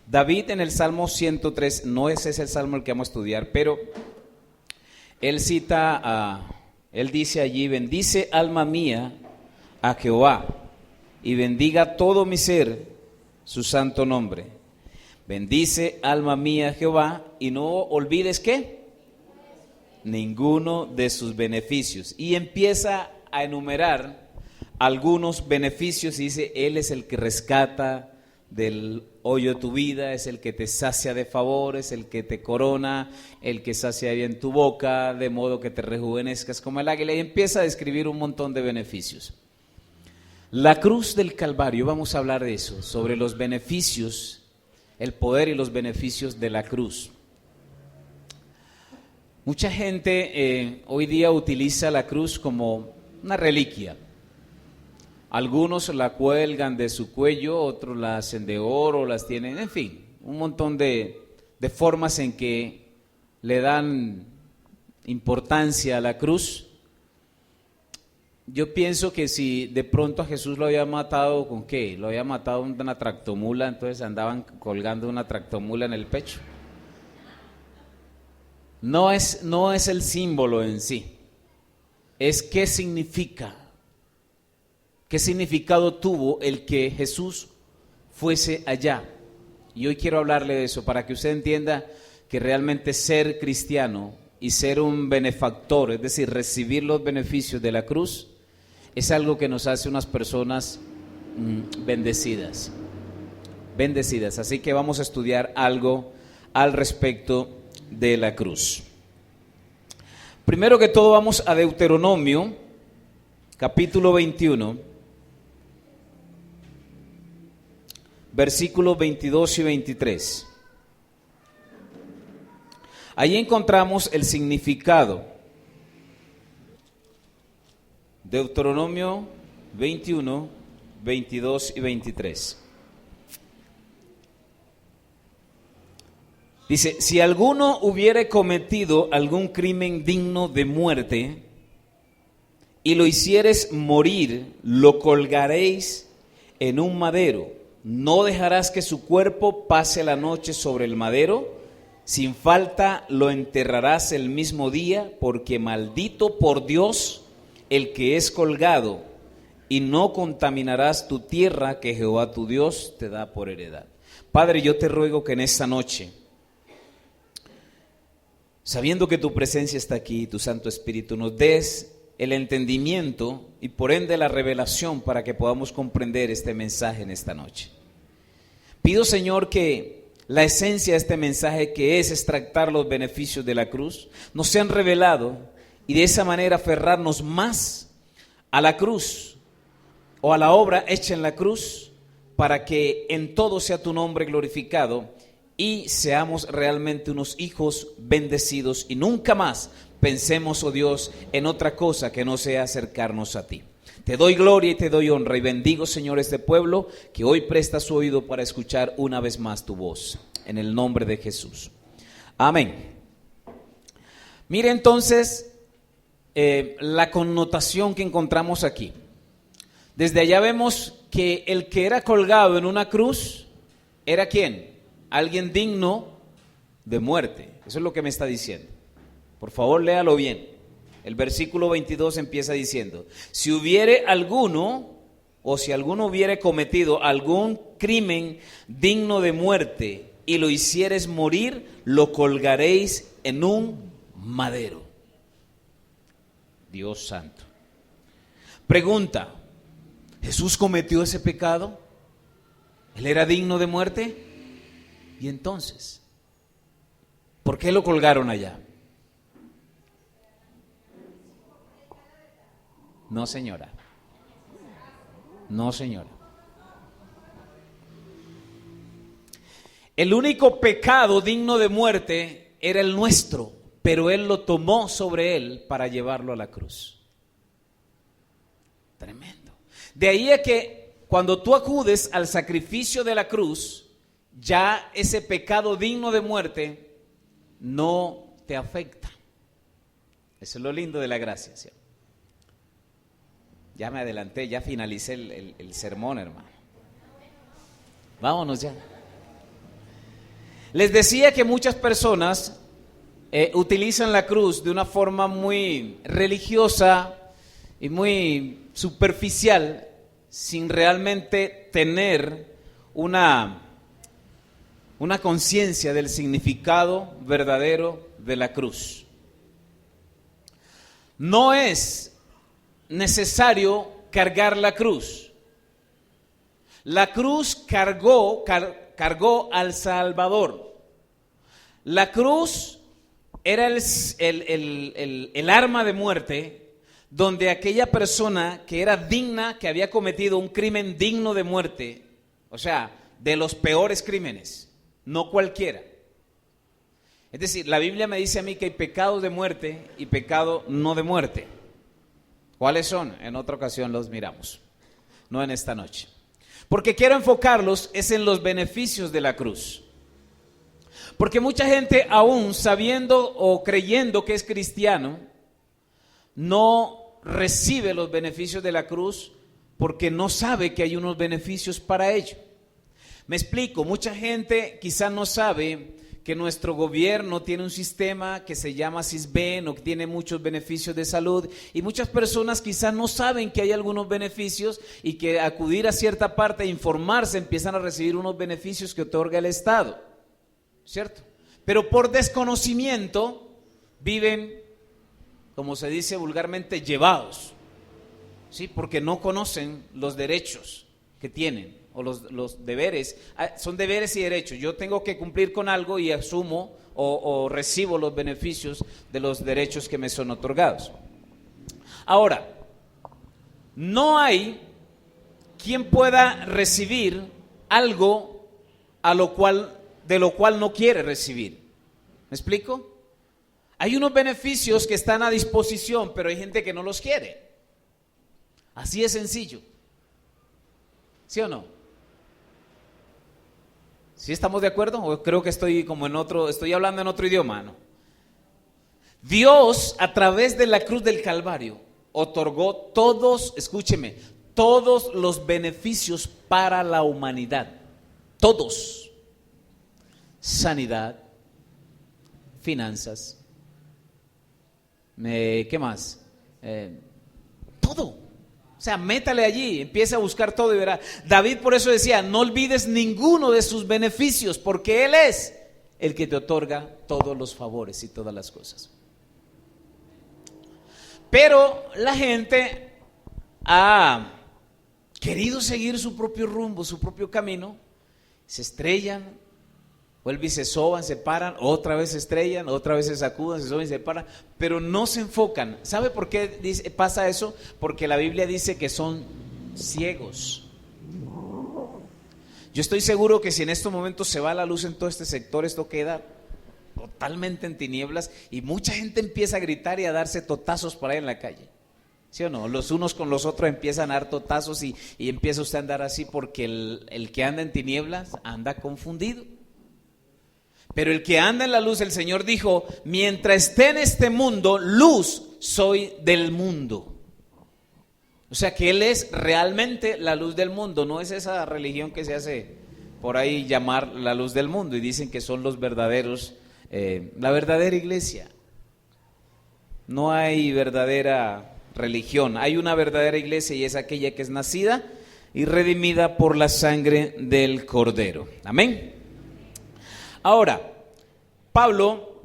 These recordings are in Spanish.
David en el Salmo 103, no ese es el Salmo el que vamos a estudiar, pero él él dice allí: bendice alma mía a Jehová y bendiga todo mi ser su santo nombre. Bendice alma mía a Jehová y no olvides ¿qué? Ninguno de sus beneficios. Y empieza a enumerar algunos beneficios y dice: Él es el que rescata del hoyo de tu vida, es el que te sacia de favores, el que te corona, el que sacia bien tu boca, de modo que te rejuvenezcas como el águila, y empieza a describir un montón de beneficios. La cruz del Calvario, vamos a hablar de eso, sobre los beneficios, el poder y los beneficios de la cruz. Mucha gente hoy día utiliza la cruz como una reliquia. Algunos la cuelgan de su cuello, otros la hacen de oro, las tienen, en fin, un montón de formas en que le dan importancia a la cruz. Yo pienso que si de pronto a Jesús lo había matado, ¿con qué? Lo había matado una tractomula, entonces andaban colgando una tractomula en el pecho. No es el símbolo en sí, es qué significa. ¿Qué significado tuvo el que Jesús fuese allá? Y hoy quiero hablarle de eso para que usted entienda que realmente ser cristiano y ser un benefactor, es decir, recibir los beneficios de la cruz, es algo que nos hace unas personas bendecidas. Bendecidas. Así que vamos a estudiar algo al respecto de la cruz. Primero que todo vamos a Deuteronomio, capítulo 21. Versículos 22 y 23. Ahí encontramos el significado. Deuteronomio 21, 22 y 23. Dice: si alguno hubiere cometido algún crimen digno de muerte y lo hicieres morir, lo colgaréis en un madero. No dejarás que su cuerpo pase la noche sobre el madero, sin falta lo enterrarás el mismo día, porque maldito por Dios el que es colgado, y no contaminarás tu tierra que Jehová tu Dios te da por heredad. Padre, yo te ruego que en esta noche, sabiendo que tu presencia está aquí, tu Santo Espíritu, nos des el entendimiento y por ende la revelación para que podamos comprender este mensaje en esta noche. Pido, Señor, que la esencia de este mensaje, que es extractar los beneficios de la cruz, nos sean revelado y de esa manera aferrarnos más a la cruz o a la obra hecha en la cruz, para que en todo sea tu nombre glorificado y seamos realmente unos hijos bendecidos y nunca más pensemos, oh Dios, en otra cosa que no sea acercarnos a ti. Te doy gloria y te doy honra y bendigo, Señor, este pueblo que hoy presta su oído para escuchar una vez más tu voz, en el nombre de Jesús. Amén. Mire entonces la connotación que encontramos aquí. Desde allá vemos que el que era colgado en una cruz era ¿quién? Alguien digno de muerte. Eso es lo que me está diciendo. Por favor, léalo bien. El versículo 22 empieza diciendo: si hubiere alguno, o si alguno hubiere cometido algún crimen digno de muerte y lo hicieres morir, lo colgaréis en un madero. Dios santo. Pregunta: ¿Jesús cometió ese pecado? ¿Él era digno de muerte? Y entonces, ¿por qué lo colgaron allá? No, señora. No, señora. El único pecado digno de muerte era el nuestro, pero Él lo tomó sobre Él para llevarlo a la cruz. Tremendo. De ahí es que cuando tú acudes al sacrificio de la cruz, ya ese pecado digno de muerte no te afecta. Eso es lo lindo de la gracia, ¿sí? Ya me adelanté, ya finalicé el sermón, hermano. Vámonos ya. Les decía que muchas personas utilizan la cruz de una forma muy religiosa y muy superficial, sin realmente tener una conciencia del significado verdadero de la cruz. No es necesario cargar la cruz. La cruz cargó al Salvador. La cruz era el arma de muerte donde aquella persona que era digna, que había cometido un crimen digno de muerte, o sea, de los peores crímenes, no cualquiera. Es decir, la Biblia me dice a mí que hay pecados de muerte y pecado no de muerte. ¿Cuáles son? En otra ocasión los miramos, no en esta noche. Porque quiero enfocarlos es en los beneficios de la cruz. Porque mucha gente, aún sabiendo o creyendo que es cristiano, no recibe los beneficios de la cruz porque no sabe que hay unos beneficios para ello. Me explico, mucha gente quizás no sabe que nuestro gobierno tiene un sistema que se llama Sisbén o que tiene muchos beneficios de salud, y muchas personas quizás no saben que hay algunos beneficios y que acudir a cierta parte e informarse empiezan a recibir unos beneficios que otorga el Estado, ¿cierto? Pero por desconocimiento viven, como se dice vulgarmente, llevados, ¿sí? Porque no conocen los derechos que tienen. O los deberes, son deberes y derechos. Yo tengo que cumplir con algo y asumo o recibo los beneficios de los derechos que me son otorgados. Ahora, no hay quien pueda recibir algo de lo cual no quiere recibir. ¿Me explico? Hay unos beneficios que están a disposición, pero hay gente que no los quiere. Así es sencillo. ¿Sí o no? ¿Sí estamos de acuerdo? ¿O creo que estoy hablando en otro idioma? ¿No? Dios, a través de la cruz del Calvario, otorgó todos, escúcheme, todos los beneficios para la humanidad. Todos. Sanidad, finanzas, ¿qué más? Todo. O sea, métale allí, empieza a buscar todo y verá. David por eso decía, no olvides ninguno de sus beneficios, porque Él es el que te otorga todos los favores y todas las cosas. Pero la gente ha querido seguir su propio rumbo, su propio camino, se estrellan, vuelven y se soban, se paran, otra vez se estrellan, otra vez se sacuden, se soban y se paran, pero no se enfocan. ¿Sabe por qué pasa eso? Porque la Biblia dice que son ciegos. Yo estoy seguro que si en estos momentos se va la luz en todo este sector, esto queda totalmente en tinieblas y mucha gente empieza a gritar y a darse totazos por ahí en la calle. ¿Sí o no? Los unos con los otros empiezan a dar totazos y empieza usted a andar así porque el que anda en tinieblas anda confundido. Pero el que anda en la luz, el Señor dijo, mientras esté en este mundo, luz soy del mundo. O sea que Él es realmente la luz del mundo, no es esa religión que se hace por ahí llamar la luz del mundo y dicen que son los verdaderos, la verdadera iglesia. No hay verdadera religión, hay una verdadera iglesia y es aquella que es nacida y redimida por la sangre del Cordero. Amén. Ahora, Pablo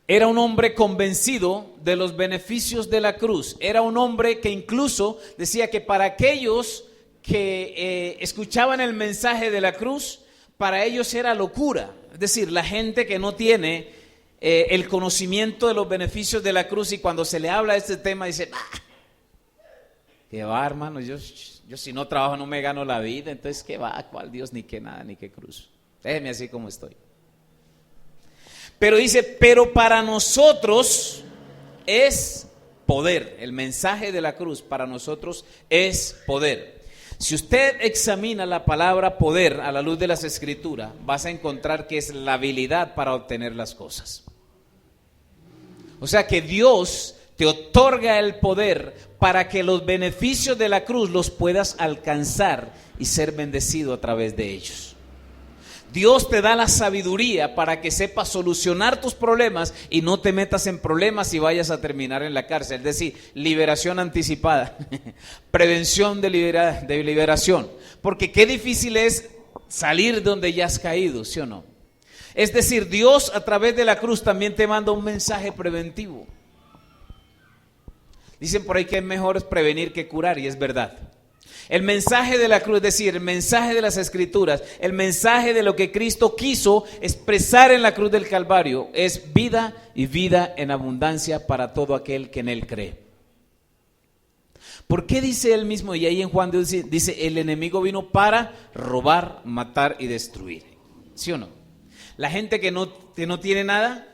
era un hombre convencido de los beneficios de la cruz. Era un hombre que incluso decía que para aquellos que escuchaban el mensaje de la cruz, para ellos era locura. Es decir, la gente que no tiene el conocimiento de los beneficios de la cruz y cuando se le habla de este tema dice, ¿qué va, hermano? Yo si no trabajo no me gano la vida, entonces ¿qué va? ¿Cuál Dios? Ni qué nada, ni qué cruz. Déjeme así como estoy. Pero dice, pero para nosotros es poder. El mensaje de la cruz para nosotros es poder. Si usted examina la palabra poder a la luz de las Escrituras, vas a encontrar que es la habilidad para obtener las cosas. O sea que Dios te otorga el poder para que los beneficios de la cruz los puedas alcanzar y ser bendecido a través de ellos. Dios te da la sabiduría para que sepas solucionar tus problemas y no te metas en problemas y vayas a terminar en la cárcel. Es decir, liberación anticipada, prevención de liberación. Porque qué difícil es salir de donde ya has caído, ¿sí o no? Es decir, Dios a través de la cruz también te manda un mensaje preventivo. Dicen por ahí que es mejor prevenir que curar, y es verdad. El mensaje de la cruz, es decir, el mensaje de las Escrituras, el mensaje de lo que Cristo quiso expresar en la cruz del Calvario es vida y vida en abundancia para todo aquel que en Él cree. ¿Por qué dice Él mismo? Y ahí en Juan dice, el enemigo vino para robar, matar y destruir. ¿Sí o no? La gente que no tiene nada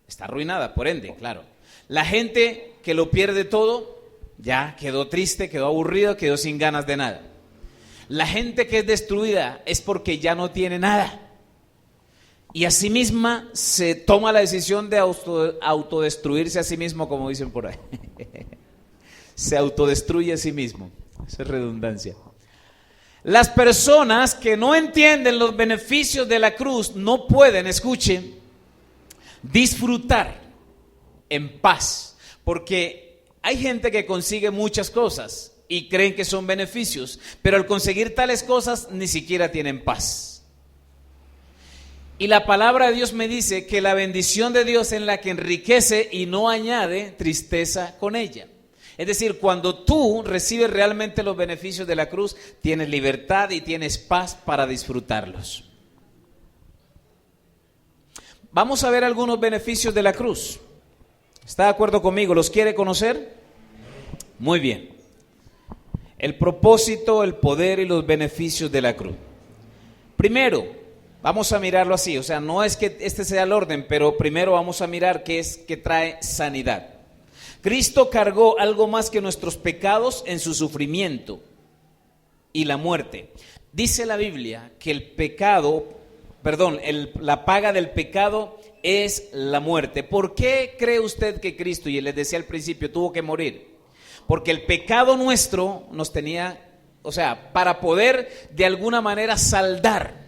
está arruinada, por ende, claro. La gente que lo pierde todo ya quedó triste, quedó aburrido, quedó sin ganas de nada. La gente que es destruida es porque ya no tiene nada. Y a sí misma se toma la decisión de autodestruirse a sí mismo, como dicen por ahí. Se autodestruye a sí mismo. Esa es redundancia. Las personas que no entienden los beneficios de la cruz no pueden, escuchen, disfrutar en paz. Porque hay gente que consigue muchas cosas y creen que son beneficios, pero al conseguir tales cosas ni siquiera tienen paz. Y la palabra de Dios me dice que la bendición de Dios es la que enriquece y no añade tristeza con ella. Es decir, cuando tú recibes realmente los beneficios de la cruz, tienes libertad y tienes paz para disfrutarlos. Vamos a ver algunos beneficios de la cruz. ¿Está de acuerdo conmigo? ¿Los quiere conocer? Muy bien. El propósito, el poder y los beneficios de la cruz. Primero, vamos a mirarlo así. O sea, no es que este sea el orden, pero primero vamos a mirar qué es que trae sanidad. Cristo cargó algo más que nuestros pecados en su sufrimiento y la muerte. Dice la Biblia que la paga del pecado es la muerte. ¿Por qué cree usted que Cristo, y les decía al principio, tuvo que morir? Porque el pecado nuestro nos tenía, o sea, para poder de alguna manera saldar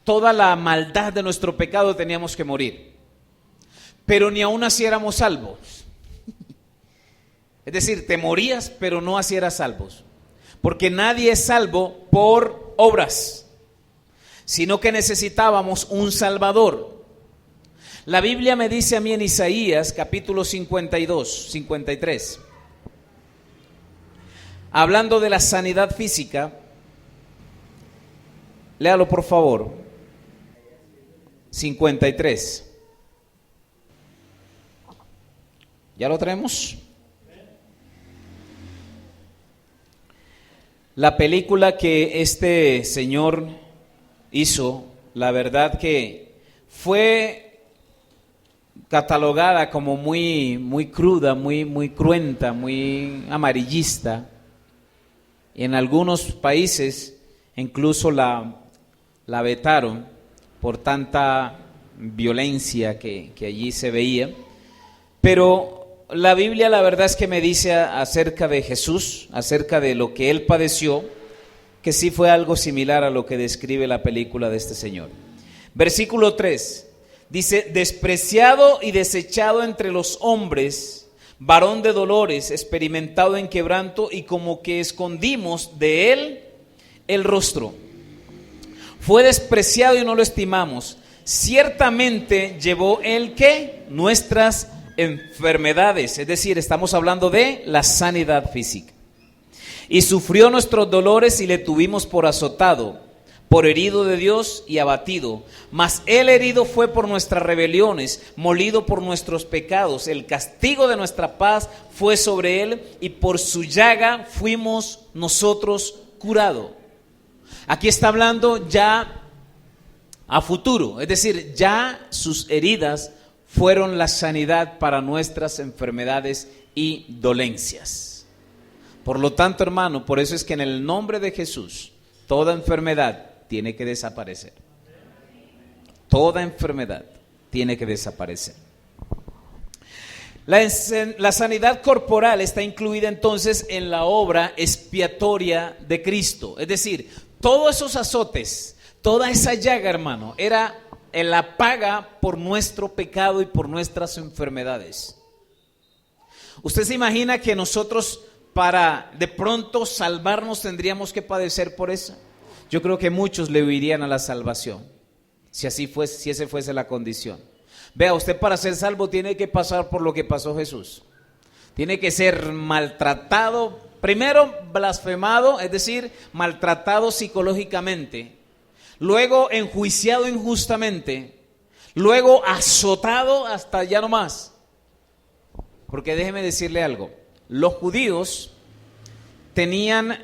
toda la maldad de nuestro pecado teníamos que morir. Pero ni aún así éramos salvos. Es decir, te morías, pero no así eras salvos. Porque nadie es salvo por obras, sino que necesitábamos un Salvador. La Biblia me dice a mí en Isaías capítulo 53, hablando de la sanidad física, léalo por favor, 53. ¿Ya lo traemos? La película que este señor hizo, la verdad que fue catalogada como muy cruda, muy cruenta, muy amarillista. Y en algunos países incluso la vetaron por tanta violencia que allí se veía. Pero la Biblia la verdad es que me dice acerca de Jesús, acerca de lo que Él padeció, que sí fue algo similar a lo que describe la película de este señor. Versículo 3, dice, despreciado y desechado entre los hombres, varón de dolores, experimentado en quebranto, y como que escondimos de Él el rostro. Fue despreciado y no lo estimamos. Ciertamente llevó Él, ¿qué? Nuestras enfermedades, es decir, estamos hablando de la sanidad física. Y sufrió nuestros dolores y le tuvimos por azotado, por herido de Dios y abatido. Mas Él herido fue por nuestras rebeliones, molido por nuestros pecados. El castigo de nuestra paz fue sobre Él y por su llaga fuimos nosotros curados. Aquí está hablando ya a futuro, es decir, ya sus heridas fueron la sanidad para nuestras enfermedades y dolencias. Por lo tanto, hermano, por eso es que en el nombre de Jesús, toda enfermedad tiene que desaparecer. Toda enfermedad tiene que desaparecer. La sanidad corporal está incluida entonces en la obra expiatoria de Cristo. Es decir, todos esos azotes, toda esa llaga, hermano, era la paga por nuestro pecado y por nuestras enfermedades. ¿Usted se imagina que nosotros para de pronto salvarnos tendríamos que padecer por eso? Yo creo que muchos le huirían a la salvación, si esa fuese la condición. Vea, usted para ser salvo tiene que pasar por lo que pasó Jesús. Tiene que ser maltratado, primero blasfemado, es decir, maltratado psicológicamente, luego enjuiciado injustamente, luego azotado hasta ya no más. Porque déjeme decirle algo, los judíos tenían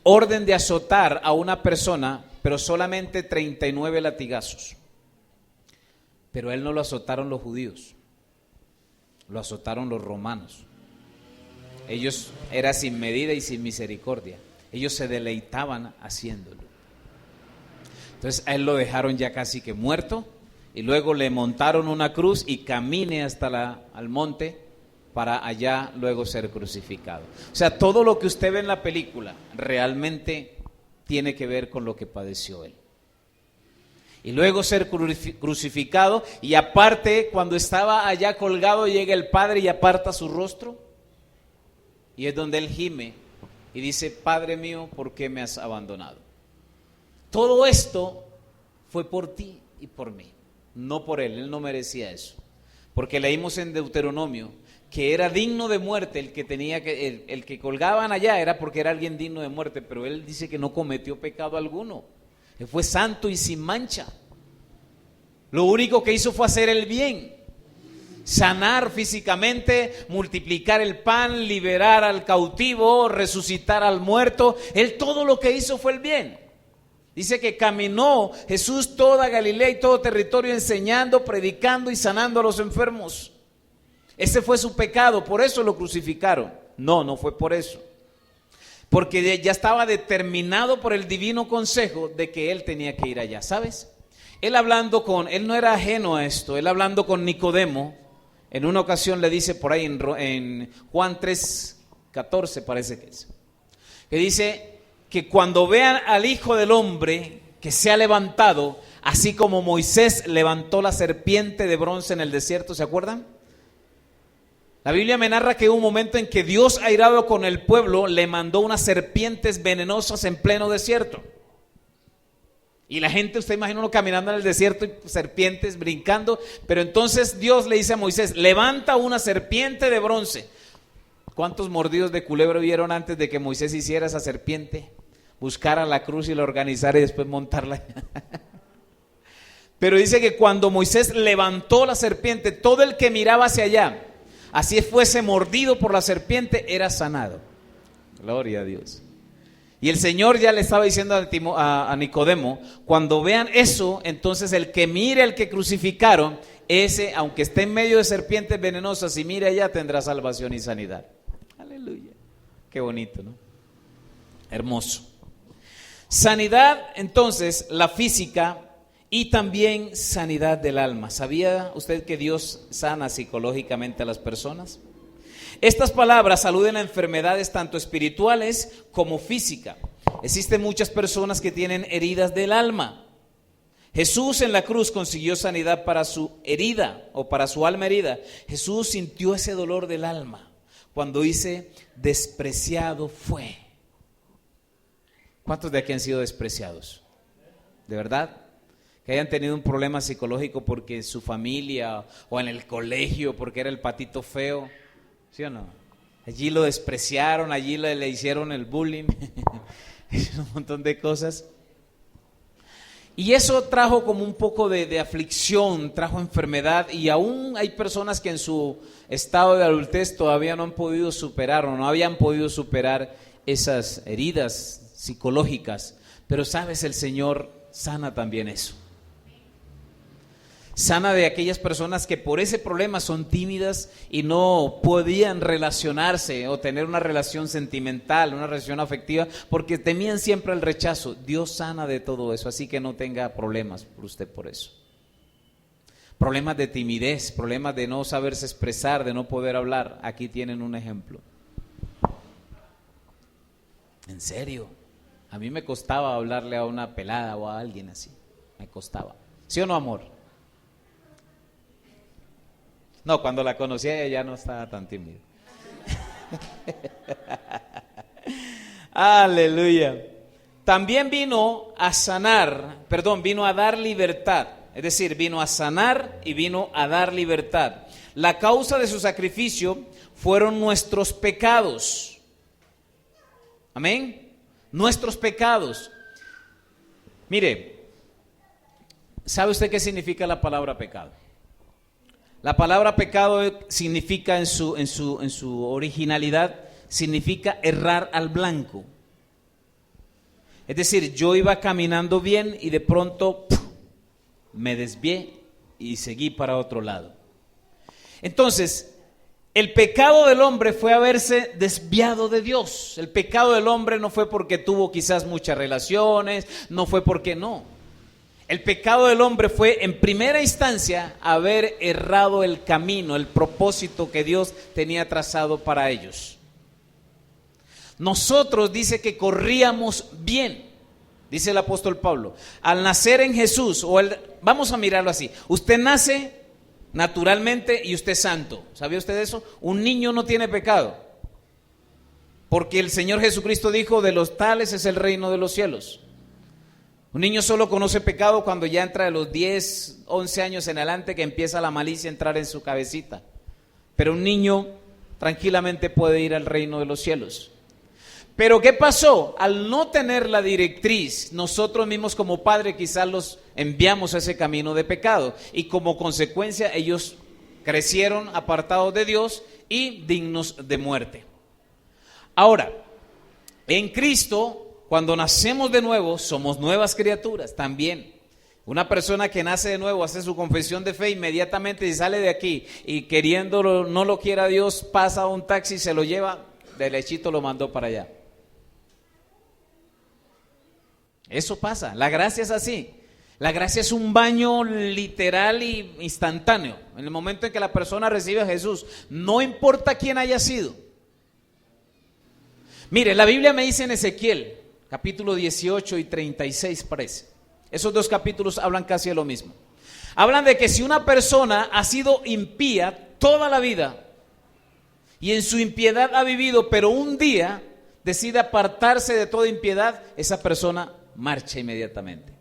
orden de azotar a una persona, pero solamente 39 latigazos. Pero él no lo azotaron los judíos, lo azotaron los romanos. Ellos era sin medida y sin misericordia. Ellos se deleitaban haciéndolo. Entonces a él lo dejaron ya casi que muerto y luego le montaron una cruz y camine hasta al monte para allá luego ser crucificado. O sea, todo lo que usted ve en la película realmente tiene que ver con lo que padeció él. Y luego ser crucificado, y aparte cuando estaba allá colgado llega el Padre y aparta su rostro, y es donde él gime y dice: Padre mío, ¿por qué me has abandonado? Todo esto fue por ti y por mí, no por él no merecía eso, porque leímos en Deuteronomio que era digno de muerte el que colgaban allá, era porque era alguien digno de muerte, pero él dice que no cometió pecado alguno. Él fue santo y sin mancha. Lo único que hizo fue hacer el bien, sanar físicamente, multiplicar el pan, liberar al cautivo, resucitar al muerto. Él todo lo que hizo fue el bien. Dice que caminó Jesús toda Galilea y todo territorio enseñando, predicando y sanando a los enfermos. Ese fue su pecado, por eso lo crucificaron. No fue por eso. Porque ya estaba determinado por el divino consejo de que él tenía que ir allá, ¿sabes? Él no era ajeno a esto, él hablando con Nicodemo, en una ocasión le dice por ahí en Juan 3:14 parece que dice que cuando vean al Hijo del Hombre que se ha levantado, así como Moisés levantó la serpiente de bronce en el desierto, ¿se acuerdan? La Biblia me narra que hubo un momento en que Dios, airado con el pueblo, le mandó unas serpientes venenosas en pleno desierto. Y la gente, usted imagina uno caminando en el desierto y serpientes brincando, pero entonces Dios le dice a Moisés: levanta una serpiente de bronce. ¿Cuántos mordidos de culebra vieron antes de que Moisés hiciera esa serpiente? Buscara la cruz y la organizara y después montarla. Pero dice que cuando Moisés levantó la serpiente, todo el que miraba hacia allá, así fuese mordido por la serpiente, era sanado. Gloria a Dios. Y el Señor ya le estaba diciendo a Nicodemo: cuando vean eso, entonces el que mire al que crucificaron, ese, aunque esté en medio de serpientes venenosas, y mire allá, tendrá salvación y sanidad. Aleluya. Qué bonito, ¿no? Hermoso. Sanidad, entonces, la física y también sanidad del alma. ¿Sabía usted que Dios sana psicológicamente a las personas? Estas palabras aluden a enfermedades tanto espirituales como físicas. Existen muchas personas que tienen heridas del alma. Jesús en la cruz consiguió sanidad para su herida o para su alma herida. Jesús sintió ese dolor del alma cuando dice: despreciado fue. ¿Cuántos de aquí han sido despreciados? ¿De verdad? Que hayan tenido un problema psicológico porque su familia o en el colegio porque era el patito feo, ¿sí o no? Allí lo despreciaron, allí le hicieron el bullying, un montón de cosas. Y eso trajo como un poco de aflicción, trajo enfermedad, y aún hay personas que en su estado de adultez todavía no han podido superar o no habían podido superar esas heridas psicológicas. Pero sabes, el Señor sana también eso. Sana de aquellas personas que por ese problema son tímidas y no podían relacionarse o tener una relación sentimental, una relación afectiva, porque temían siempre el rechazo. Dios sana de todo eso, así que no tenga problemas por usted por eso. problemas de timidez, problemas de no saberse expresar, de no poder hablar. Aquí tienen un ejemplo. En serio, a mí me costaba hablarle a una pelada o a alguien así, me costaba. ¿Sí o no, amor? No, cuando la conocí ella ya no estaba tan tímida. Aleluya. También vino a dar libertad. Es decir, vino a sanar y vino a dar libertad. La causa de su sacrificio fueron nuestros pecados. Amén. Nuestros pecados. Mire, ¿sabe usted qué significa la palabra pecado? La palabra pecado significa en su originalidad, significa errar al blanco. Es decir, yo iba caminando bien y de pronto me desvié y seguí para otro lado. Entonces, el pecado del hombre fue haberse desviado de Dios. El pecado del hombre no fue porque tuvo quizás muchas relaciones, no fue porque no. El pecado del hombre fue en primera instancia haber errado el camino, el propósito que Dios tenía trazado para ellos. Nosotros dice que corríamos bien, dice el apóstol Pablo, al nacer en Jesús, vamos a mirarlo así, usted nace naturalmente y usted es santo. ¿Sabía usted eso? Un niño no tiene pecado, porque el Señor Jesucristo dijo, de los tales es el reino de los cielos. Un niño solo conoce pecado cuando ya entra de los 10, 11 años en adelante, que empieza la malicia a entrar en su cabecita. Pero un niño tranquilamente puede ir al reino de los cielos. Pero ¿qué pasó? Al no tener la directriz, nosotros mismos como padres quizás los enviamos a ese camino de pecado, y como consecuencia ellos crecieron apartados de Dios y dignos de muerte. Ahora, en Cristo, cuando nacemos de nuevo, somos nuevas criaturas también. Una persona que nace de nuevo, hace su confesión de fe, inmediatamente si sale de aquí y queriéndolo, no lo quiera Dios, pasa a un taxi, se lo lleva, derechito lo mandó para allá. Eso pasa, la gracia es así. La gracia es un baño literal y instantáneo. En el momento en que la persona recibe a Jesús, no importa quién haya sido. Mire, la Biblia me dice en Ezequiel, capítulo 18 y 36 parece. Esos dos capítulos hablan casi de lo mismo. Hablan de que si una persona ha sido impía toda la vida y en su impiedad ha vivido, pero un día decide apartarse de toda impiedad, esa persona marcha inmediatamente.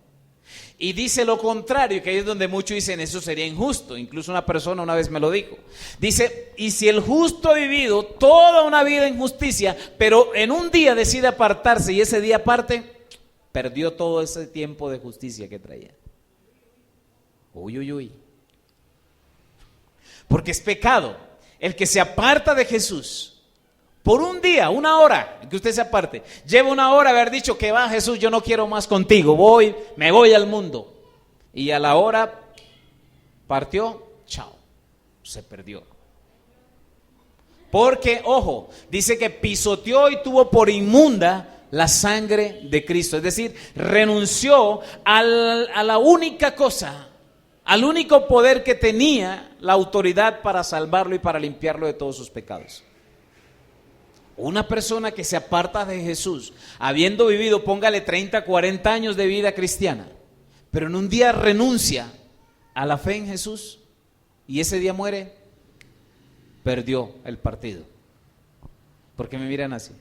Y dice lo contrario, que ahí es donde muchos dicen eso sería injusto. Incluso una persona una vez me lo dijo. Dice, y si el justo ha vivido toda una vida en justicia, pero en un día decide apartarse y ese día parte, perdió todo ese tiempo de justicia que traía. Uy, uy, uy. Porque es pecado el que se aparta de Jesús por un día, una hora, que usted se aparte. Lleva una hora haber dicho que va Jesús, yo no quiero más contigo, me voy al mundo. Y a la hora partió, chao, se perdió. Porque, ojo, dice que pisoteó y tuvo por inmunda la sangre de Cristo. Es decir, renunció a la única cosa, al único poder que tenía la autoridad para salvarlo y para limpiarlo de todos sus pecados. Una persona que se aparta de Jesús, habiendo vivido, póngale 30, 40 años de vida cristiana, pero en un día renuncia a la fe en Jesús y ese día muere, perdió el partido. ¿Por qué me miran así?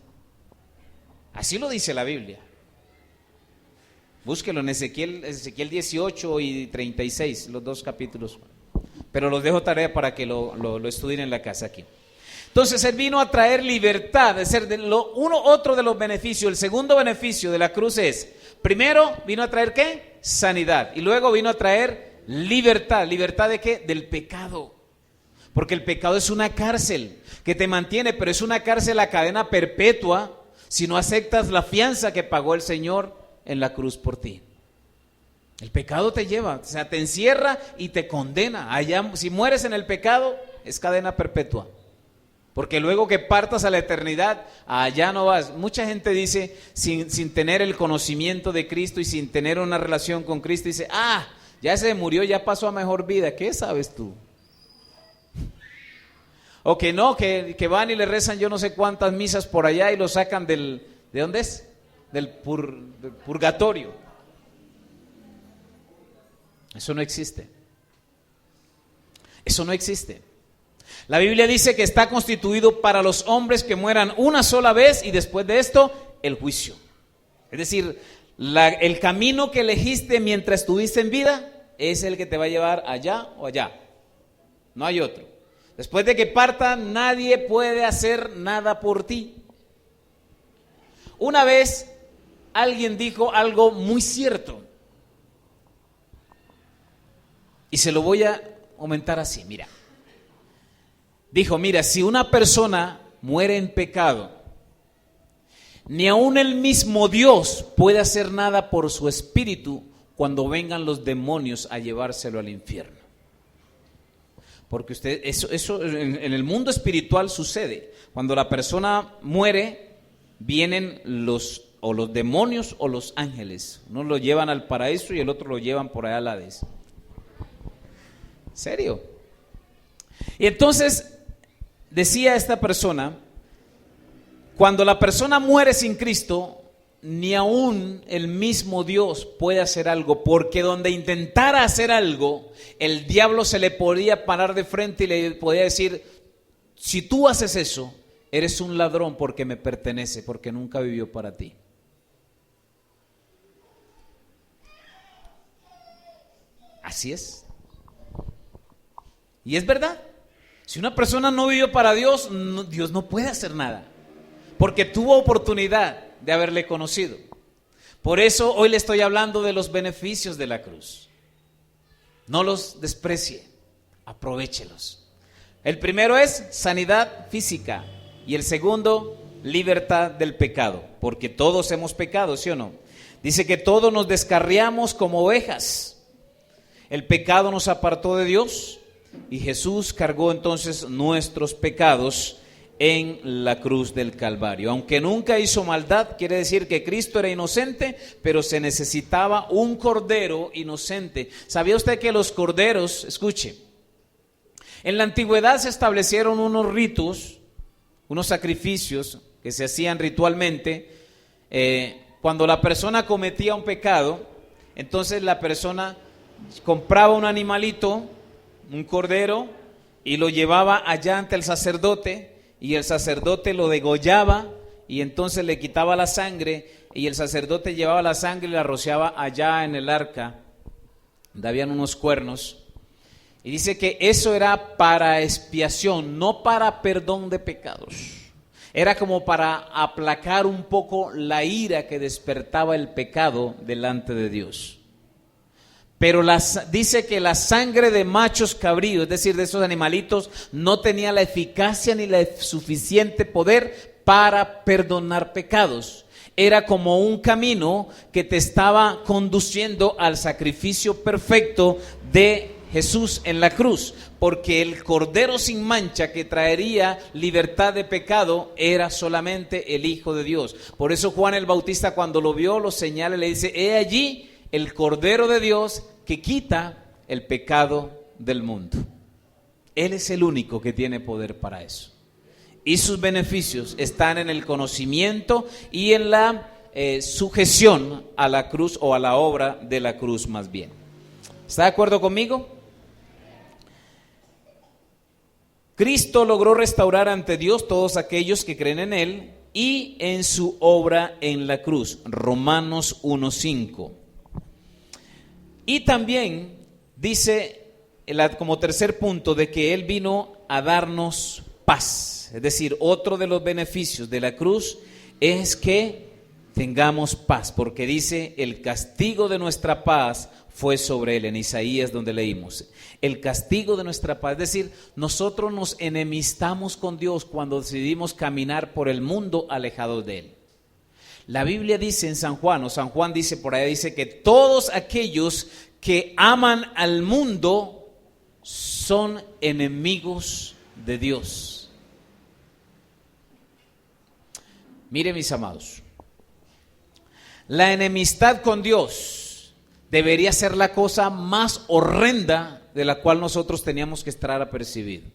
Así lo dice la Biblia. Búsquelo en Ezequiel 18 y 36, los dos capítulos. Pero los dejo tarea para que lo estudien en la casa aquí. Entonces Él vino a traer libertad, es decir, otro de los beneficios. El segundo beneficio de la cruz es, primero vino a traer ¿qué? Sanidad, y luego vino a traer libertad. ¿Libertad de qué? Del pecado. Porque el pecado es una cárcel que te mantiene, pero es una cárcel a cadena perpetua si no aceptas la fianza que pagó el Señor en la cruz por ti. El pecado te lleva, o sea, te encierra y te condena. Allá, si mueres en el pecado, es cadena perpetua. Porque luego que partas a la eternidad, allá no vas. Mucha gente dice, sin tener el conocimiento de Cristo y sin tener una relación con Cristo, dice, Ya se murió, ya pasó a mejor vida. ¿Qué sabes tú? O que no, que van y le rezan yo no sé cuántas misas por allá y lo sacan ¿de dónde es? Del purgatorio. Eso no existe. Eso no existe. La Biblia dice que está constituido para los hombres que mueran una sola vez y después de esto, el juicio. Es decir, el camino que elegiste mientras estuviste en vida es el que te va a llevar allá o allá. No hay otro. Después de que parta, nadie puede hacer nada por ti. Una vez alguien dijo algo muy cierto. Y se lo voy a comentar así, mira. Dijo, mira, si una persona muere en pecado, ni aun el mismo Dios puede hacer nada por su espíritu cuando vengan los demonios a llevárselo al infierno. Porque eso en el mundo espiritual sucede. Cuando la persona muere, vienen los demonios o los ángeles. Uno lo llevan al paraíso y el otro lo llevan por allá al Hades. ¿Serio? Y entonces decía esta persona, cuando la persona muere sin Cristo, ni aún el mismo Dios puede hacer algo, porque donde intentara hacer algo, el diablo se le podía parar de frente y le podía decir, si tú haces eso, eres un ladrón porque me pertenece, porque nunca vivió para ti. Así es. Y es verdad. Si una persona no vivió para Dios, Dios no puede hacer nada, porque tuvo oportunidad de haberle conocido. Por eso hoy le estoy hablando de los beneficios de la cruz. No los desprecie, aprovéchelos. El primero es sanidad física y el segundo, libertad del pecado, porque todos hemos pecado, ¿sí o no? Dice que todos nos descarriamos como ovejas. El pecado nos apartó de Dios y Jesús cargó entonces nuestros pecados en la cruz del Calvario. Aunque nunca hizo maldad, quiere decir que Cristo era inocente, pero se necesitaba un cordero inocente. ¿Sabía usted que los corderos, escuche, en la antigüedad se establecieron unos ritos, unos sacrificios que se hacían ritualmente, cuando la persona cometía un pecado, entonces la persona compraba un animalito, un cordero, y lo llevaba allá ante el sacerdote, y el sacerdote lo degollaba, y entonces le quitaba la sangre, y el sacerdote llevaba la sangre y la rociaba allá en el arca, donde habían unos cuernos, y dice que eso era para expiación, no para perdón de pecados. Era como para aplacar un poco la ira que despertaba el pecado delante de Dios. Pero dice que la sangre de machos cabríos, es decir, de esos animalitos, no tenía la eficacia ni el suficiente poder para perdonar pecados. Era como un camino que te estaba conduciendo al sacrificio perfecto de Jesús en la cruz, porque el cordero sin mancha que traería libertad de pecado era solamente el Hijo de Dios. Por eso Juan el Bautista, cuando lo vio, lo señala y le dice: he allí el Cordero de Dios que quita el pecado del mundo. Él es el único que tiene poder para eso. Y sus beneficios están en el conocimiento y en la sujeción a la cruz, o a la obra de la cruz más bien. ¿Está de acuerdo conmigo? Cristo logró restaurar ante Dios todos aquellos que creen en Él y en su obra en la cruz. Romanos 1:5. Y también dice, como tercer punto, de que Él vino a darnos paz. Es decir, otro de los beneficios de la cruz es que tengamos paz, porque dice: el castigo de nuestra paz fue sobre Él, en Isaías, donde leímos. El castigo de nuestra paz, es decir, nosotros nos enemistamos con Dios cuando decidimos caminar por el mundo alejados de Él. La Biblia dice en San Juan, o San Juan dice por ahí, dice que todos aquellos que aman al mundo son enemigos de Dios. Mire, mis amados, la enemistad con Dios debería ser la cosa más horrenda de la cual nosotros teníamos que estar apercibidos.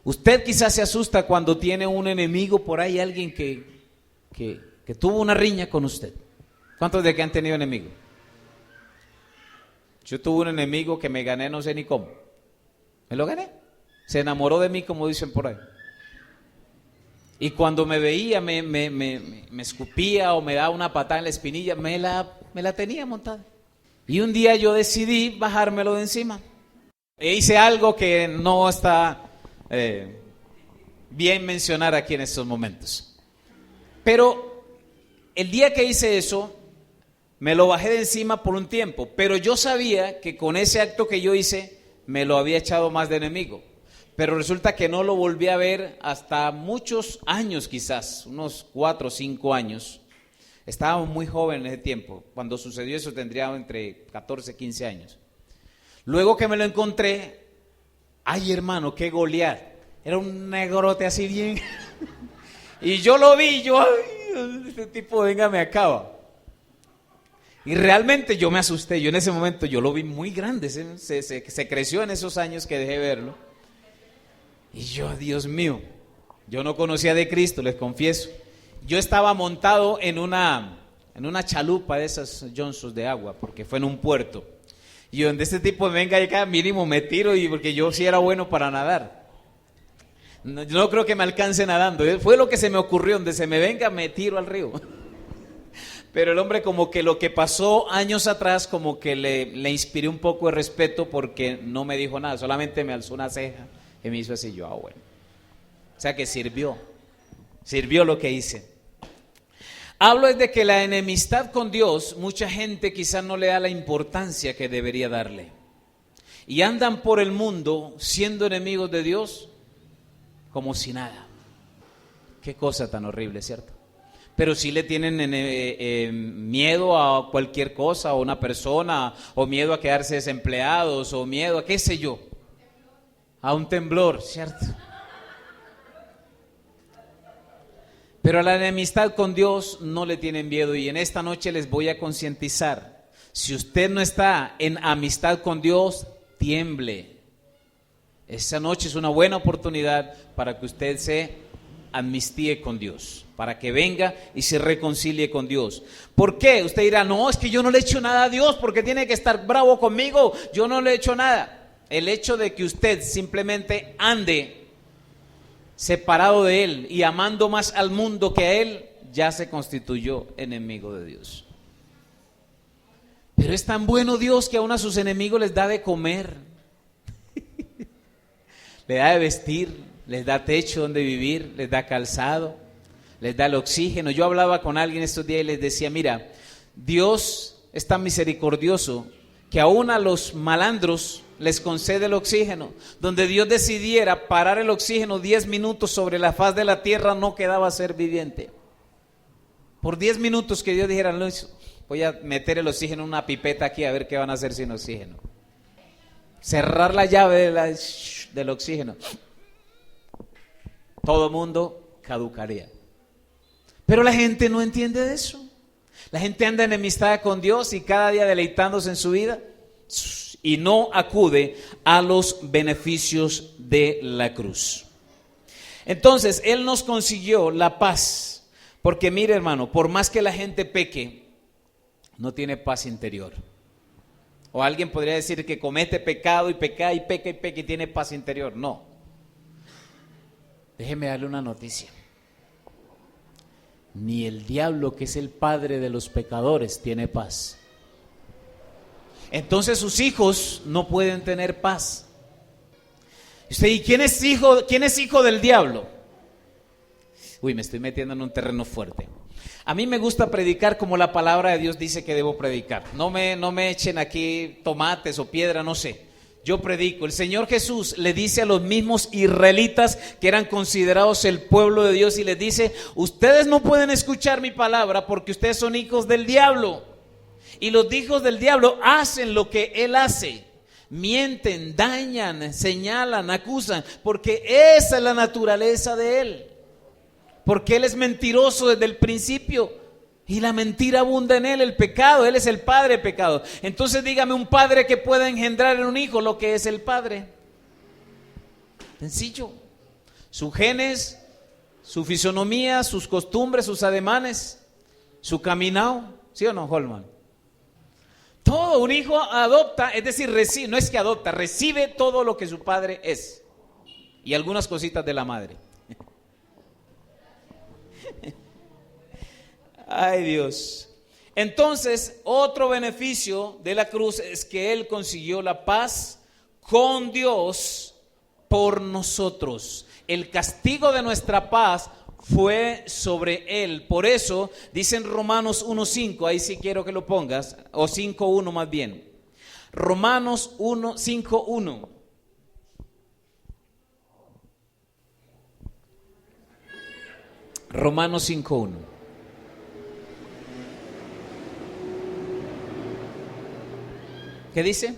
Usted quizás se asusta cuando tiene un enemigo por ahí, alguien que tuvo una riña con usted. ¿Cuántos de que han tenido enemigos? Yo tuve un enemigo que me gané no sé ni cómo. Me lo gané. Se enamoró de mí, como dicen por ahí. Y cuando me veía, me escupía o me daba una patada en la espinilla, me la tenía montada. Y un día yo decidí bajármelo de encima. E hice algo que no está bien mencionar aquí en estos momentos. Pero el día que hice eso, me lo bajé de encima por un tiempo. Pero yo sabía que con ese acto que yo hice, me lo había echado más de enemigo. Pero resulta que no lo volví a ver hasta muchos años, quizás, unos 4 o 5 años. Estábamos muy jóvenes en ese tiempo. Cuando sucedió eso tendría entre 14 y 15 años. Luego que me lo encontré, ay hermano, qué Goliat. Era un negrote así bien. Y yo lo vi, ay, este tipo venga me acaba. Y realmente yo me asusté. Yo en ese momento yo lo vi muy grande. Se creció en esos años que dejé verlo. Y yo, Dios mío, yo no conocía de Cristo, les confieso. Yo estaba montado en una chalupa de esas Johnsons de agua, porque fue en un puerto. Y donde este tipo venga y acá, mínimo me tiro, porque yo sí era bueno para nadar. No creo que me alcance nadando. Fue lo que se me ocurrió, donde se me venga me tiro al río. Pero el hombre como que lo que pasó años atrás, como que le inspiré un poco de respeto porque no me dijo nada, solamente me alzó una ceja. Y me hizo así, yo, bueno. O sea que sirvió lo que hice. Hablo de que la enemistad con Dios, mucha gente quizás no le da la importancia que debería darle. Y andan por el mundo siendo enemigos de Dios como si nada. Qué cosa tan horrible, ¿cierto? Pero sí le tienen miedo a cualquier cosa, o una persona, o miedo a quedarse desempleados, o miedo a qué sé yo. A un temblor, ¿cierto? Pero a la enemistad con Dios no le tienen miedo. Y en esta noche les voy a concientizar. Si usted no está en amistad con Dios, tiemble. Esta noche es una buena oportunidad para que usted se amnistíe con Dios, para que venga y se reconcilie con Dios. ¿Por qué? Usted dirá, no, es que yo no le he hecho nada a Dios, porque tiene que estar bravo conmigo, yo no le he hecho nada. El hecho de que usted simplemente ande separado de Él y amando más al mundo que a Él, ya se constituyó enemigo de Dios. Pero es tan bueno Dios que aún a sus enemigos les da de comer, les da de vestir, les da techo donde vivir, les da calzado, les da el oxígeno. Yo hablaba con alguien estos días y les decía, mira, Dios es tan misericordioso que aún a los malandros les concede el oxígeno. Donde Dios decidiera parar el oxígeno 10 minutos sobre la faz de la tierra, no quedaba ser viviente. Por 10 minutos que Dios dijera, no, voy a meter el oxígeno en una pipeta aquí a ver qué van a hacer sin oxígeno. Cerrar la llave del oxígeno. Todo mundo caducaría. Pero la gente no entiende de eso. La gente anda enemistada con Dios y cada día deleitándose en su vida y no acude a los beneficios de la cruz. Entonces, Él nos consiguió la paz. Porque mire, hermano, por más que la gente peque, no tiene paz interior. O alguien podría decir que comete pecado y peca y peca y peca y tiene paz interior. No. Déjeme darle una noticia. Ni el diablo, que es el padre de los pecadores, tiene paz. Entonces sus hijos no pueden tener paz. ¿Y quién es hijo del diablo? Uy, me estoy metiendo en un terreno fuerte. A mí me gusta predicar como la palabra de Dios dice que debo predicar. No me echen aquí tomates o piedra, no sé. Yo predico. El Señor Jesús le dice a los mismos israelitas que eran considerados el pueblo de Dios y les dice, ustedes no pueden escuchar mi palabra porque ustedes son hijos del diablo. Y los hijos del diablo hacen lo que él hace. Mienten, dañan, señalan, acusan, porque esa es la naturaleza de él. Porque él es mentiroso desde el principio. Y la mentira abunda en él, el pecado. Él es el padre de pecado. Entonces dígame un padre que pueda engendrar en un hijo lo que es el padre. Sencillo. Sus genes, su fisonomía, sus costumbres, sus ademanes, su caminado. ¿Sí o no, Holman? Todo un hijo adopta, es decir, recibe, no es que adopta, recibe todo lo que su padre es. Y algunas cositas de la madre. Ay, Dios. Entonces, otro beneficio de la cruz es que Él consiguió la paz con Dios por nosotros. El castigo de nuestra paz fue sobre Él. Por eso dice en Romanos 1:5, ahí sí quiero que lo pongas, o 5:1 más bien. Romanos 5:1. Romanos 5:1. ¿Qué dice?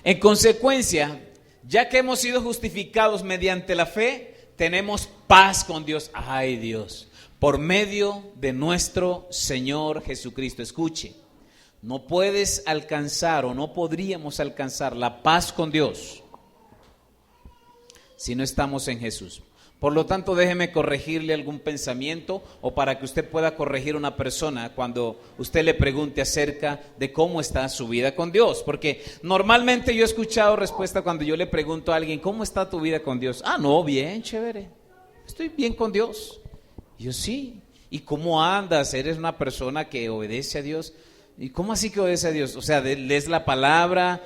En consecuencia, ya que hemos sido justificados mediante la fe, tenemos paz con Dios. Ay, Dios, por medio de nuestro Señor Jesucristo. Escuche, no puedes alcanzar o no podríamos alcanzar la paz con Dios si no estamos en Jesús. Por lo tanto, déjeme corregirle algún pensamiento o para que usted pueda corregir a una persona cuando usted le pregunte acerca de cómo está su vida con Dios. Porque normalmente yo he escuchado respuesta cuando yo le pregunto a alguien, ¿cómo está tu vida con Dios? Ah, no, bien, chévere, estoy bien con Dios. Yo sí. ¿Y cómo andas? ¿Eres una persona que obedece a Dios? ¿Y cómo así que obedece a Dios? O sea, lees la palabra,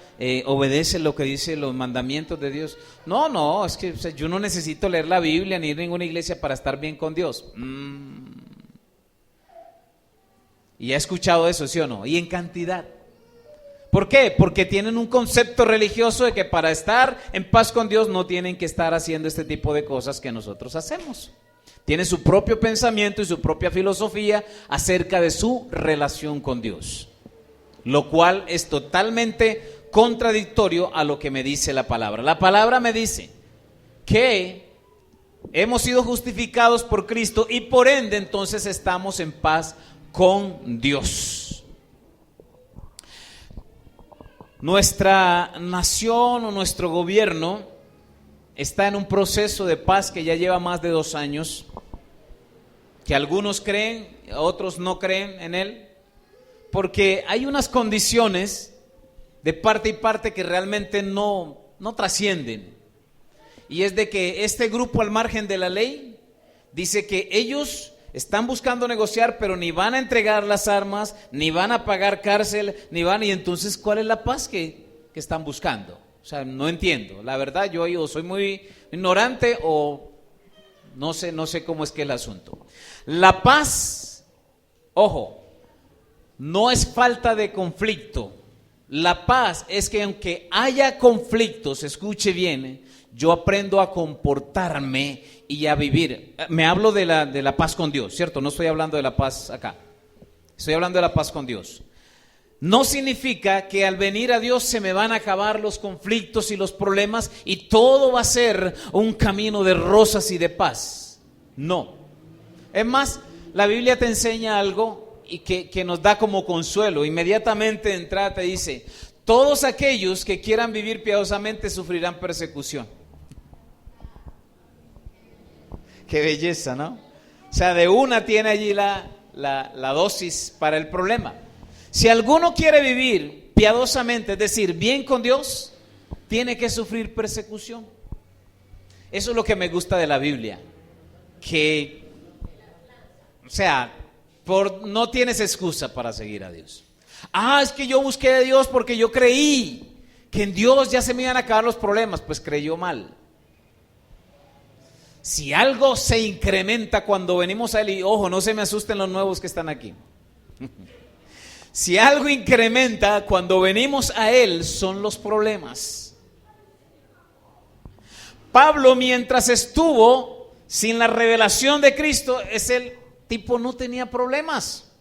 obedece lo que dice los mandamientos de Dios. No, es que o sea, yo no necesito leer la Biblia ni ir a ninguna iglesia para estar bien con Dios. Y ha escuchado eso, ¿sí o no? Y en cantidad. ¿Por qué? Porque tienen un concepto religioso de que para estar en paz con Dios no tienen que estar haciendo este tipo de cosas que nosotros hacemos. Tiene su propio pensamiento y su propia filosofía acerca de su relación con Dios, lo cual es totalmente contradictorio a lo que me dice la palabra. La palabra me dice que hemos sido justificados por Cristo y por ende entonces estamos en paz con Dios. Nuestra nación o nuestro gobierno está en un proceso de paz que ya lleva más de 2 años, que algunos creen, otros no creen en él, porque hay unas condiciones de parte y parte que realmente no trascienden. Y es de que este grupo al margen de la ley dice que ellos están buscando negociar, pero ni van a entregar las armas, ni van a pagar cárcel, y entonces ¿cuál es la paz que están buscando? O sea, no entiendo. La verdad, yo soy muy ignorante o no sé cómo es que es el asunto. La paz, ojo, no es falta de conflicto. La paz es que aunque haya conflictos, escuche bien, yo aprendo a comportarme y a vivir. Me hablo de la paz con Dios, ¿cierto? No estoy hablando de la paz acá. Estoy hablando de la paz con Dios. No significa que al venir a Dios se me van a acabar los conflictos y los problemas y todo va a ser un camino de rosas y de paz. No. Es más, la Biblia te enseña algo y que nos da como consuelo. Inmediatamente de entrada te dice, todos aquellos que quieran vivir piadosamente sufrirán persecución. Qué belleza, ¿no? O sea, de una tiene allí la dosis para el problema. Si alguno quiere vivir piadosamente, es decir, bien con Dios, tiene que sufrir persecución. Eso es lo que me gusta de la Biblia, que, o sea, no tienes excusa para seguir a Dios. Es que yo busqué a Dios porque yo creí que en Dios ya se me iban a acabar los problemas. Pues creyó mal. Si algo se incrementa cuando venimos a Él, y ojo, no se me asusten los nuevos que están aquí. Si algo incrementa cuando venimos a Él, son los problemas. Pablo, mientras estuvo sin la revelación de Cristo, ese tipo no tenía problemas.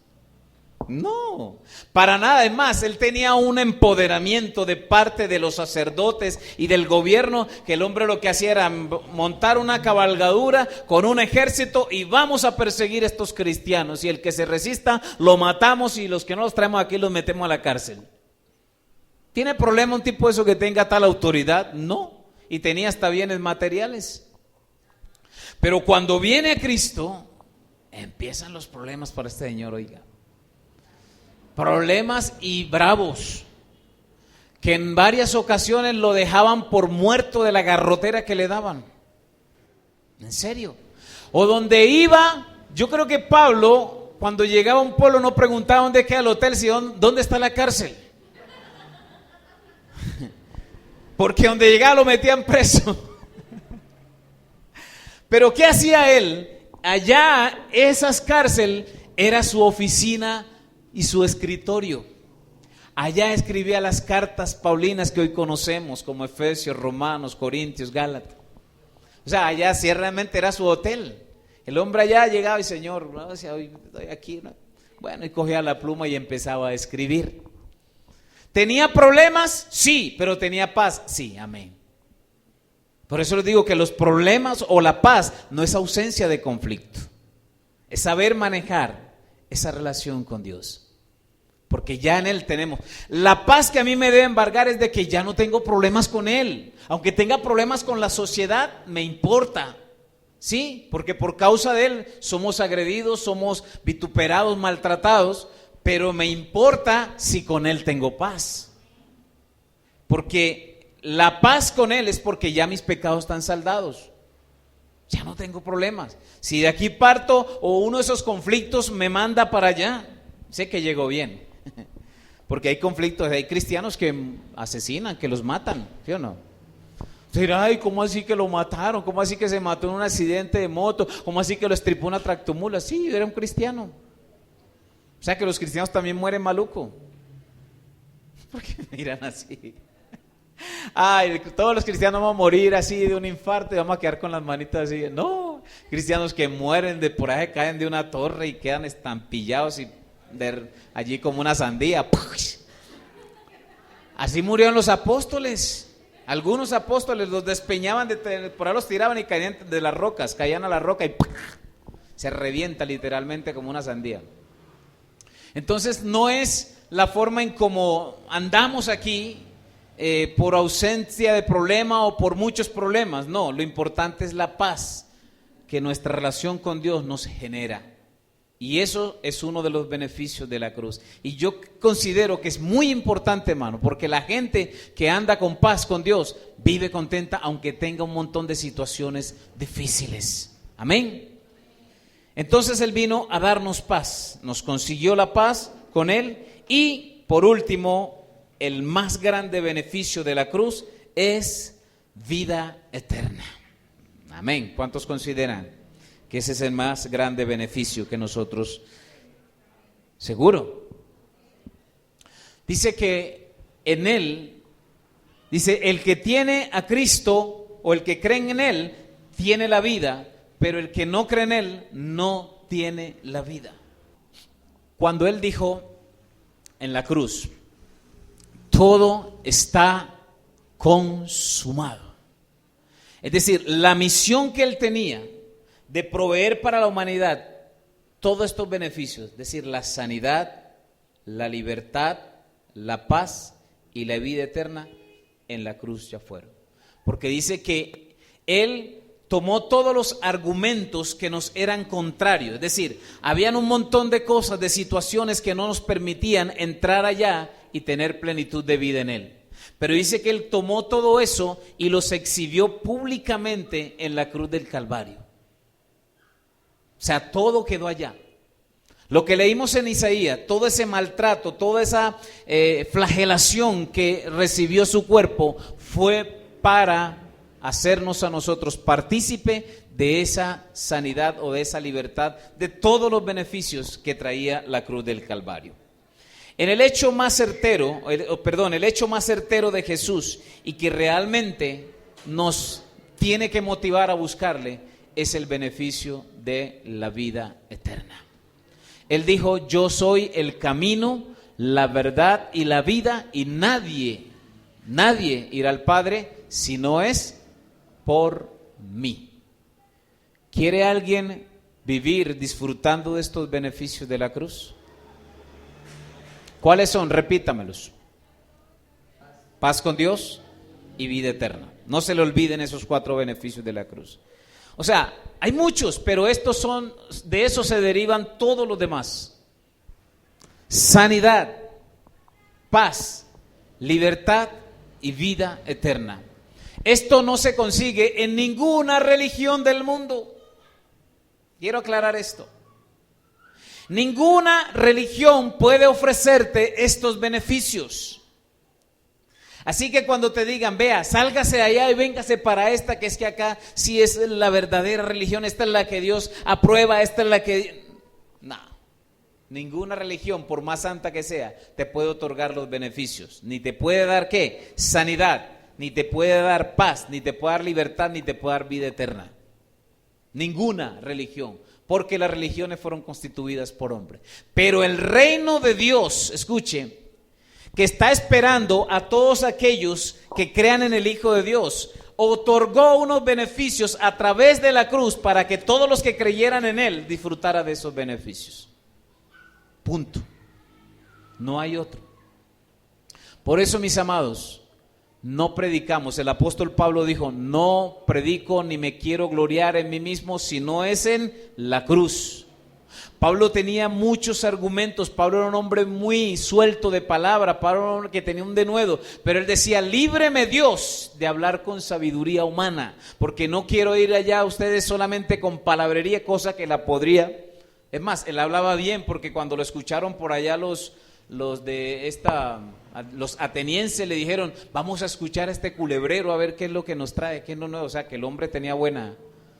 No, para nada. Es más, él tenía un empoderamiento de parte de los sacerdotes y del gobierno, que el hombre lo que hacía era montar una cabalgadura con un ejército y vamos a perseguir a estos cristianos, y el que se resista lo matamos, y los que no los traemos aquí los metemos a la cárcel. ¿Tiene problema un tipo de eso que tenga tal autoridad? No, y tenía hasta bienes materiales. Pero cuando viene a Cristo, empiezan los problemas para este señor, oiga. Problemas y bravos, que en varias ocasiones lo dejaban por muerto de la garrotera que le daban. En serio. O donde iba, yo creo que Pablo, cuando llegaba a un pueblo, no preguntaba dónde queda el hotel, sino dónde está la cárcel. Porque donde llegaba lo metían preso. Pero ¿qué hacía él? Allá, esas cárceles era su oficina y su escritorio. Allá escribía las cartas paulinas que hoy conocemos, como Efesios, Romanos, Corintios, Gálatas. O sea, allá sí realmente era su hotel. El hombre allá llegaba y Señor, ¿no? Decía, hoy estoy aquí, ¿no? Bueno, y cogía la pluma y empezaba a escribir. ¿Tenía problemas? Sí, pero tenía paz. Sí, amén. Por eso les digo que los problemas o la paz no es ausencia de conflicto. Es saber manejar esa relación con Dios. Porque ya en Él tenemos. La paz que a mí me debe embargar es de que ya no tengo problemas con Él. Aunque tenga problemas con la sociedad, me importa. Sí, porque por causa de Él somos agredidos, somos vituperados, maltratados. Pero me importa si con Él tengo paz. Porque la paz con Él es porque ya mis pecados están saldados. Ya no tengo problemas. Si de aquí parto o uno de esos conflictos me manda para allá, sé que llego bien. Porque hay conflictos, hay cristianos que asesinan, que los matan, ¿sí o no? Dirá, ay, ¿cómo así que lo mataron? ¿Cómo así que se mató en un accidente de moto? ¿Cómo así que lo estripó una tractomula? Sí, era un cristiano. O sea que los cristianos también mueren maluco. ¿Por qué me miran así? Ay, todos los cristianos van a morir así de un infarto y vamos a quedar con las manitas así. No, cristianos que mueren de por ahí, caen de una torre y quedan estampillados y allí como una sandía. Así murieron los apóstoles. Algunos apóstoles los despeñaban, por ahí los tiraban y caían de las rocas, caían a la roca y se revienta literalmente como una sandía. Entonces no es la forma en cómo andamos aquí por ausencia de problema o por muchos problemas. No, lo importante es la paz que nuestra relación con Dios nos genera. Y eso es uno de los beneficios de la cruz. Y yo considero que es muy importante, hermano, porque la gente que anda con paz con Dios vive contenta aunque tenga un montón de situaciones difíciles. Amén. Entonces Él vino a darnos paz, nos consiguió la paz con Él. Y por último, el más grande beneficio de la cruz es vida eterna. Amén. ¿Cuántos consideran que ese es el más grande beneficio que nosotros? Seguro. Dice que en Él, dice, el que tiene a Cristo o el que cree en Él tiene la vida, pero el que no cree en Él no tiene la vida. Cuando Él dijo en la cruz, todo está consumado. Es decir, la misión que Él tenía de proveer para la humanidad todos estos beneficios, es decir, la sanidad, la libertad, la paz y la vida eterna, en la cruz ya fueron. Porque dice que Él tomó todos los argumentos que nos eran contrarios, es decir, habían un montón de cosas, de situaciones que no nos permitían entrar allá y tener plenitud de vida en Él. Pero dice que Él tomó todo eso y los exhibió públicamente en la cruz del Calvario. O sea, todo quedó allá. Lo que leímos en Isaías, todo ese maltrato, toda esa flagelación que recibió su cuerpo fue para hacernos a nosotros partícipe de esa sanidad o de esa libertad, de todos los beneficios que traía la cruz del Calvario. En el hecho más certero, el hecho más certero de Jesús y que realmente nos tiene que motivar a buscarle es el beneficio de la vida eterna. Él dijo, yo soy el camino, la verdad y la vida, y nadie irá al Padre si no es por mí. ¿Quiere alguien vivir disfrutando de estos beneficios de la cruz? ¿Cuáles son? Repítamelos. Paz con Dios y vida eterna. No se le olviden esos 4 beneficios de la cruz. O sea, hay muchos, pero estos son, de eso se derivan todos los demás. Sanidad, paz, libertad y vida eterna. Esto no se consigue en ninguna religión del mundo. Quiero aclarar esto. Ninguna religión puede ofrecerte estos beneficios. Así que cuando te digan, vea, sálgase de allá y véngase para esta, que es que acá sí es la verdadera religión, esta es la que Dios aprueba, esta es la que... No, ninguna religión, por más santa que sea, te puede otorgar los beneficios. Ni te puede dar, ¿qué? Sanidad, ni te puede dar paz, ni te puede dar libertad, ni te puede dar vida eterna. Ninguna religión, porque las religiones fueron constituidas por hombres. Pero el reino de Dios, escuche, que está esperando a todos aquellos que crean en el Hijo de Dios, otorgó unos beneficios a través de la cruz para que todos los que creyeran en Él disfrutaran de esos beneficios. Punto. No hay otro. Por eso, mis amados, no predicamos. El apóstol Pablo dijo, no predico ni me quiero gloriar en mí mismo, sino es en la cruz. Pablo tenía muchos argumentos. Pablo era un hombre muy suelto de palabra. Pablo era un hombre que tenía un denuedo, pero él decía, líbreme Dios de hablar con sabiduría humana, porque no quiero ir allá a ustedes solamente con palabrería, cosa que la podría. Es más, él hablaba bien, porque cuando lo escucharon por allá los atenienses le dijeron, vamos a escuchar a este culebrero a ver qué es lo que nos trae, qué es lo nuevo. O sea, que el hombre tenía buena,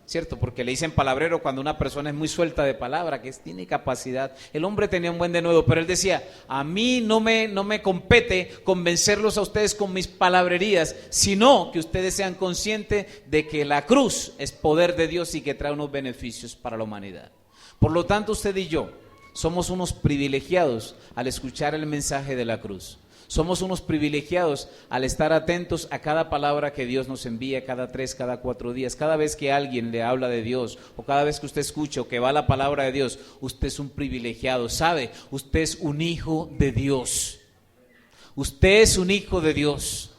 ¿cierto? Porque le dicen palabrero cuando una persona es muy suelta de palabra, que tiene capacidad. El hombre tenía un buen denuedo, pero él decía, a mí no me compete convencerlos a ustedes con mis palabrerías, sino que ustedes sean conscientes de que la cruz es poder de Dios y que trae unos beneficios para la humanidad. Por lo tanto, usted y yo somos unos privilegiados al escuchar el mensaje de la cruz. Somos unos privilegiados al estar atentos a cada palabra que Dios nos envía cada 3, cada 4 días. Cada vez que alguien le habla de Dios, o cada vez que usted escucha o que va la palabra de Dios, usted es un privilegiado. ¿Sabe? Usted es un hijo de Dios. Usted es un hijo de Dios.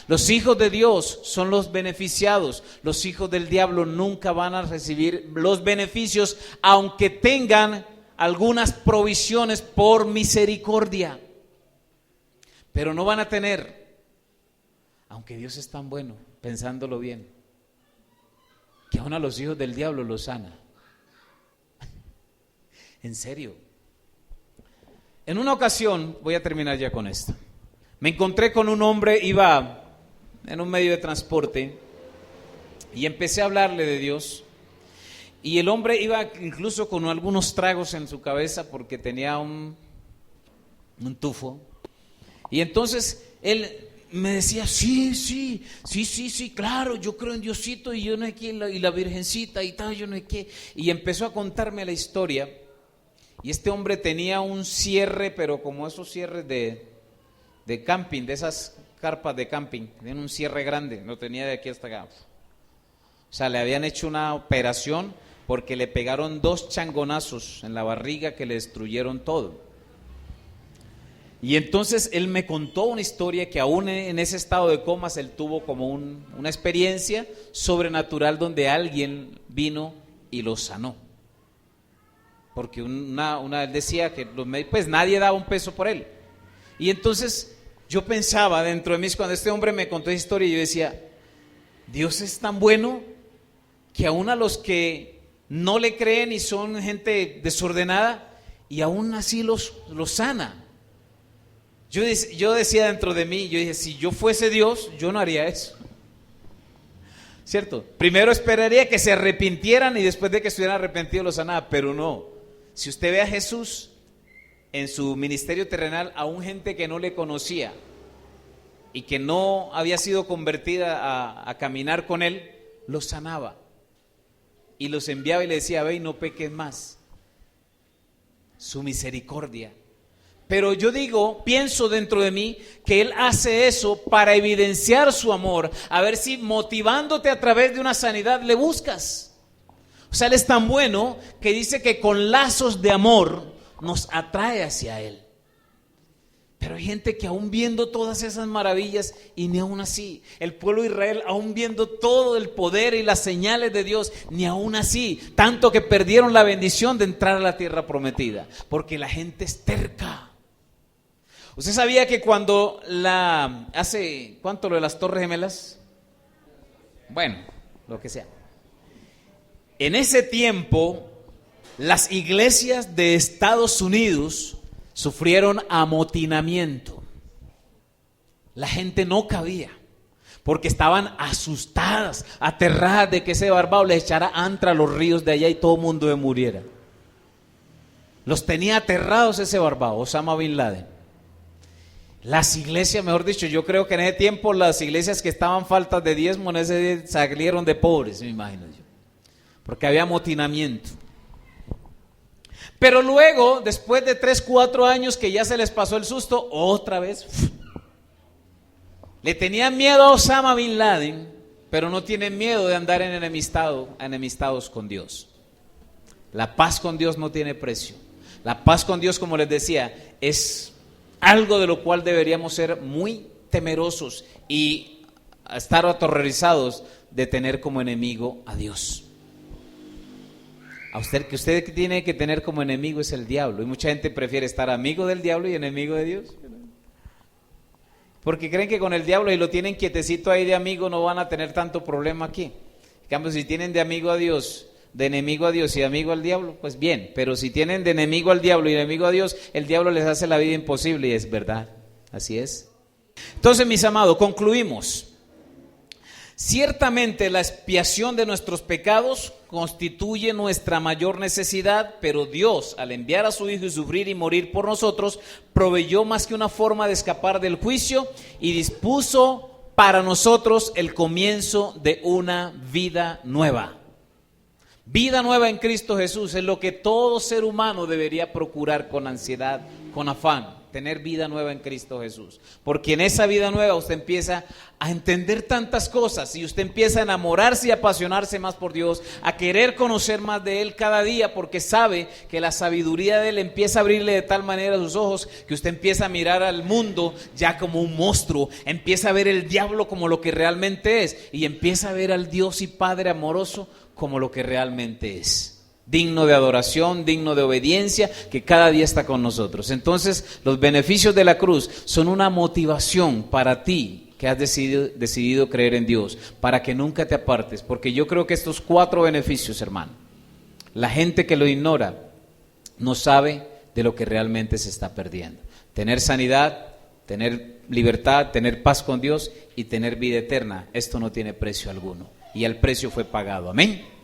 Los hijos de Dios son los beneficiados. Los hijos del diablo nunca van a recibir los beneficios, aunque tengan algunas provisiones por misericordia. Pero no van a tener, aunque Dios es tan bueno, pensándolo bien, que aún a los hijos del diablo los sana. En serio. En una ocasión, voy a terminar ya con esto, me encontré con un hombre, iba en un medio de transporte y empecé a hablarle de Dios. Y el hombre iba incluso con algunos tragos en su cabeza porque tenía un tufo. Y entonces él me decía, sí, claro, yo creo en Diosito y yo no sé qué, y la Virgencita y tal, yo no sé qué. Y empezó a contarme la historia. Y este hombre tenía un cierre, pero como esos cierres de camping, de esas carpas de camping, tenían un cierre grande, lo tenía de aquí hasta acá. O sea, le habían hecho una operación porque le pegaron 2 changonazos en la barriga que le destruyeron todo. Y entonces él me contó una historia que aún en ese estado de comas él tuvo como una experiencia sobrenatural donde alguien vino y lo sanó. Porque él decía que los médicos, pues nadie daba un peso por él. Y entonces yo pensaba dentro de mí, cuando este hombre me contó esa historia, yo decía, Dios es tan bueno que aún a los que no le creen y son gente desordenada, y aún así los sana. Yo decía dentro de mí, yo dije, si yo fuese Dios, yo no haría eso. ¿Cierto? Primero esperaría que se arrepintieran y después de que estuvieran arrepentidos los sanaba, pero no. Si usted ve a Jesús en su ministerio terrenal, aún gente que no le conocía y que no había sido convertida a caminar con él, los sanaba y los enviaba y le decía, ve y no peques más. su misericordia. Pero yo digo, pienso dentro de mí que Él hace eso para evidenciar su amor, a ver si motivándote a través de una sanidad le buscas. O sea, Él es tan bueno que dice que con lazos de amor nos atrae hacia Él. Pero hay gente que aún viendo todas esas maravillas y ni aún así, el pueblo de Israel aún viendo todo el poder y las señales de Dios, ni aún así, tanto que perdieron la bendición de entrar a la tierra prometida, porque la gente es terca. ¿Usted sabía que cuando hace, ¿cuánto lo de las Torres Gemelas? Bueno, lo que sea. En ese tiempo, las iglesias de Estados Unidos sufrieron amotinamiento. La gente no cabía, porque estaban asustadas, aterradas de que ese barbado les echara antra a los ríos de allá y todo el mundo muriera. Los tenía aterrados ese barbado, Osama Bin Laden. Las iglesias, mejor dicho, yo creo que en ese tiempo las iglesias que estaban faltas de diezmo en ese día salieron de pobres, me imagino yo, porque había amotinamiento. Pero luego, después de 3, 4 años que ya se les pasó el susto, otra vez le tenían miedo a Osama Bin Laden, pero no tienen miedo de andar en enemistados con Dios. La paz con Dios no tiene precio. La paz con Dios, como les decía, es algo de lo cual deberíamos ser muy temerosos y estar aterrorizados de tener como enemigo a Dios. Que usted tiene que tener como enemigo es el diablo, y mucha gente prefiere estar amigo del diablo y enemigo de Dios, porque creen que con el diablo, y lo tienen quietecito ahí de amigo, no van a tener tanto problema aquí. En cambio, si tienen de amigo a Dios, de enemigo a Dios y amigo al diablo, pues bien, pero si tienen de enemigo al diablo y enemigo a Dios, el diablo les hace la vida imposible, y es verdad, así es. Entonces, mis amados, concluimos. Ciertamente la expiación de nuestros pecados constituye nuestra mayor necesidad, pero Dios, al enviar a su Hijo y sufrir y morir por nosotros, proveyó más que una forma de escapar del juicio y dispuso para nosotros el comienzo de una vida nueva. Vida nueva en Cristo Jesús es lo que todo ser humano debería procurar con ansiedad, con afán. Tener vida nueva en Cristo Jesús, porque en esa vida nueva usted empieza a entender tantas cosas y usted empieza a enamorarse y apasionarse más por Dios, a querer conocer más de Él cada día, porque sabe que la sabiduría de Él empieza a abrirle de tal manera sus ojos que usted empieza a mirar al mundo ya como un monstruo, empieza a ver el diablo como lo que realmente es y empieza a ver al Dios y Padre amoroso como lo que realmente es. Digno de adoración, digno de obediencia, que cada día está con nosotros. Entonces, los beneficios de la cruz son una motivación para ti que has decidido creer en Dios, para que nunca te apartes, porque yo creo que estos 4 beneficios, hermano, la gente que lo ignora no sabe de lo que realmente se está perdiendo. Tener sanidad, tener libertad, tener paz con Dios y tener vida eterna, esto no tiene precio alguno, y el precio fue pagado. Amén.